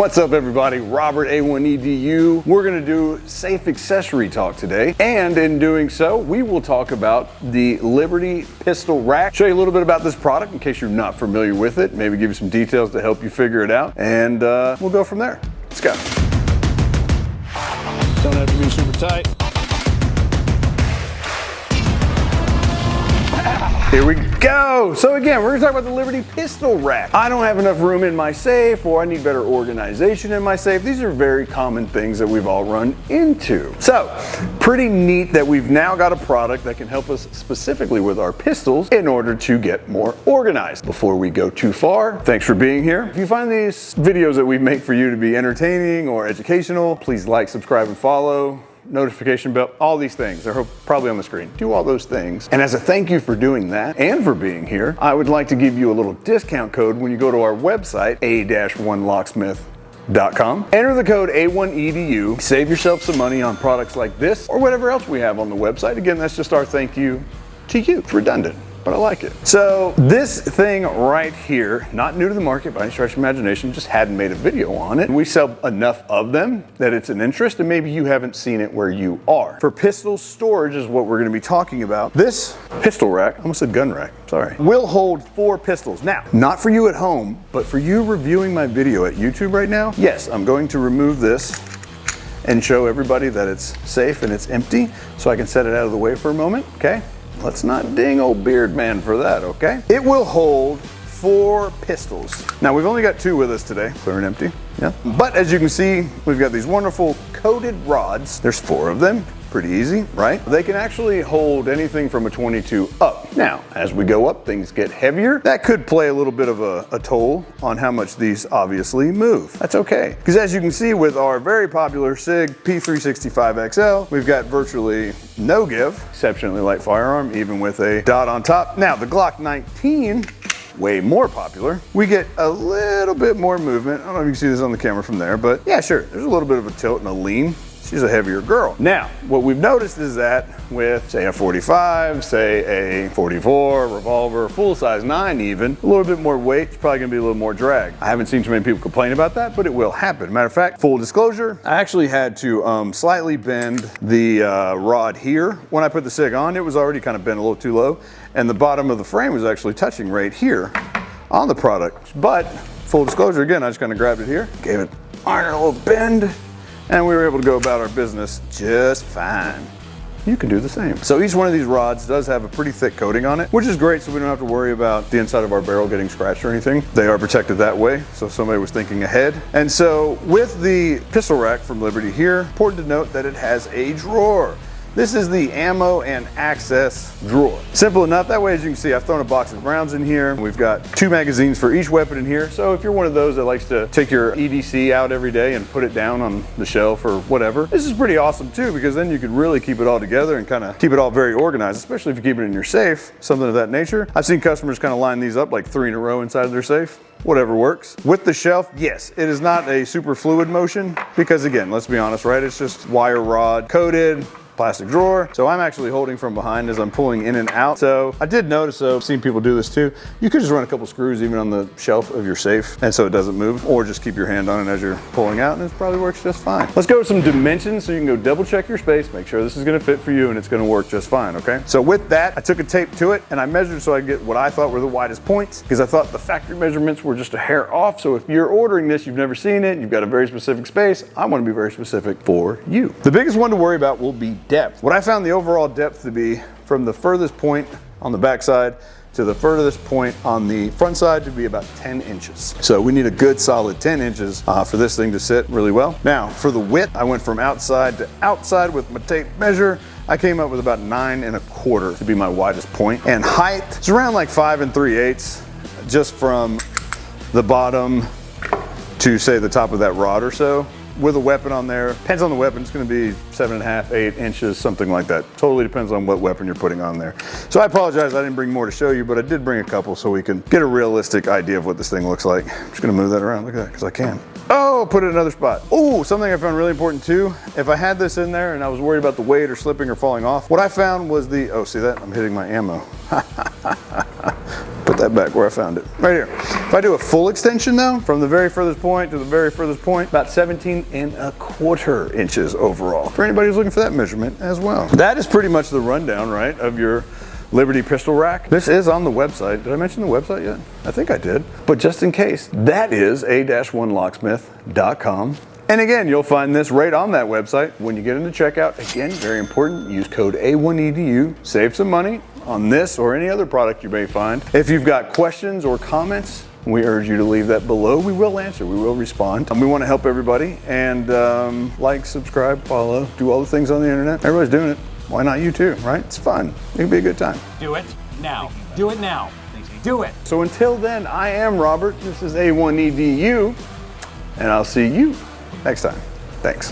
What's up everybody, Robert A1EDU. We're gonna do safe accessory talk today. And in doing so, we will talk about the Liberty pistol rack. Show you a little bit about this product in case you're not familiar with it. Maybe give you some details to help you figure it out. And we'll go from there. Let's go. Don't have to be super tight. Here we go. So again, we're gonna talk about the Liberty pistol rack. I don't have enough room in my safe, or I need better organization in my safe. These are very common things that we've all run into. So pretty neat that we've now got a product that can help us specifically with our pistols in order to get more organized. Before we go too far, thanks for being here. If you find these videos that we make for you to be entertaining or educational, please like, subscribe, and follow. Notification bell, all these things are probably on the screen. Do all those things. And as a thank you for doing that and for being here, I would like to give you a little discount code when you go to our website, a-1locksmith.com. Enter the code A1EDU. Save yourself some money on products like this or whatever else we have on the website. Again, that's just our thank you to you. It's redundant, but I like it. So this thing right here, not new to the market by any stretch of imagination, just hadn't made a video on it. We sell enough of them that it's an interest, and maybe you haven't seen it where you are. For pistol storage is what we're gonna be talking about. This pistol rack, I almost said gun rack, sorry, will hold 4 pistols. Now, not for you at home, but for you reviewing my video at YouTube right now, yes, I'm going to remove this and show everybody that it's safe and it's empty, so I can set it out of the way for a moment, okay? Let's not ding old beard man for that, okay? It will hold 4 pistols. Now we've only got 2 with us today, clear and empty, yeah. But as you can see, we've got these wonderful coated rods. There's 4 of them, pretty easy, right? They can actually hold anything from a 22 up. Now, as we go up, things get heavier. That could play a little bit of a toll on how much these obviously move. That's okay, because as you can see with our very popular SIG P365XL, we've got virtually no give, exceptionally light firearm, even with a dot on top. Now, the Glock 19, way more popular, we get a little bit more movement. I don't know if you can see this on the camera from there, but yeah, sure, there's a little bit of a tilt and a lean. She's a heavier girl. Now, what we've noticed is that with, say, a 45, say a 44, revolver, full size 9 even, a little bit more weight, it's probably gonna be a little more drag. I haven't seen too many people complain about that, but it will happen. Matter of fact, full disclosure, I actually had to slightly bend the rod here. When I put the SIG on, it was already kind of bent a little too low, and the bottom of the frame was actually touching right here on the product. But, full disclosure, again, I just kind of grabbed it here, gave it a little bend, and we were able to go about our business just fine. You can do the same. So each one of these rods does have a pretty thick coating on it, which is great, so we don't have to worry about the inside of our barrel getting scratched or anything. They are protected that way, so somebody was thinking ahead. And so with the pistol rack from Liberty here, important to note that it has a drawer. This is the ammo and access drawer. Simple enough. That way, as you can see, I've thrown a box of rounds in here. We've got 2 magazines for each weapon in here. So if you're one of those that likes to take your EDC out every day and put it down on the shelf or whatever, this is pretty awesome too, because then you can really keep it all together and kind of keep it all very organized, especially if you keep it in your safe, something of that nature. I've seen customers kind of line these up like 3 in a row inside of their safe. Whatever works. With the shelf, yes, it is not a super fluid motion, because again, let's be honest, right? It's just wire rod coated, plastic drawer. So I'm actually holding from behind as I'm pulling in and out. So I did notice, though, I've seen people do this too. You could just run a couple screws even on the shelf of your safe, and so it doesn't move, or just keep your hand on it as you're pulling out, and it probably works just fine. Let's go with some dimensions so you can go double check your space, make sure this is gonna fit for you and it's gonna work just fine, okay? So with that, I took a tape to it and I measured so I could get what I thought were the widest points, because I thought the factory measurements were just a hair off. So if you're ordering this, you've never seen it, you've got a very specific space, I wanna be very specific for you. The biggest one to worry about will be depth. What I found the overall depth to be from the furthest point on the back side to the furthest point on the front side to be about 10 inches. So we need a good solid 10 inches for this thing to sit really well. Now for the width, I went from outside to outside with my tape measure. I came up with about 9 1/4 to be my widest point. And height, it's around like 5 3/8, just from the bottom to say the top of that rod or so. With a weapon on there, depends on the weapon, it's gonna be 7.5, 8 inches, something like that. Totally depends on what weapon you're putting on there. So I apologize, I didn't bring more to show you, but I did bring a couple so we can get a realistic idea of what this thing looks like. I'm just gonna move that around, look at that, because I can. Oh, put it in another spot. Oh, something I found really important too. If I had this in there and I was worried about the weight or slipping or falling off, what I found was the, oh, see that? I'm hitting my ammo. Put that back where I found it. Right here. If I do a full extension though, from the very furthest point to the very furthest point, about 17¼ inches overall. For anybody who's looking for that measurement as well. That is pretty much the rundown, right, of your Liberty pistol rack. This is on the website. Did I mention the website yet? I think I did. But just in case, that is a-1locksmith.com. And again, you'll find this right on that website. When you get into checkout, again, very important, use code A1EDU, save some money on this or any other product you may find. If you've got questions or comments, we urge you to leave that below. We will answer, we will respond. We want to help everybody, and like, subscribe, follow, do all the things on the internet. Everybody's doing it. Why not you too, right? It's fun. It can be a good time. Do it now. Do it now. Do it. So until then, I am Robert. This is A1EDU, and I'll see you next time. Thanks.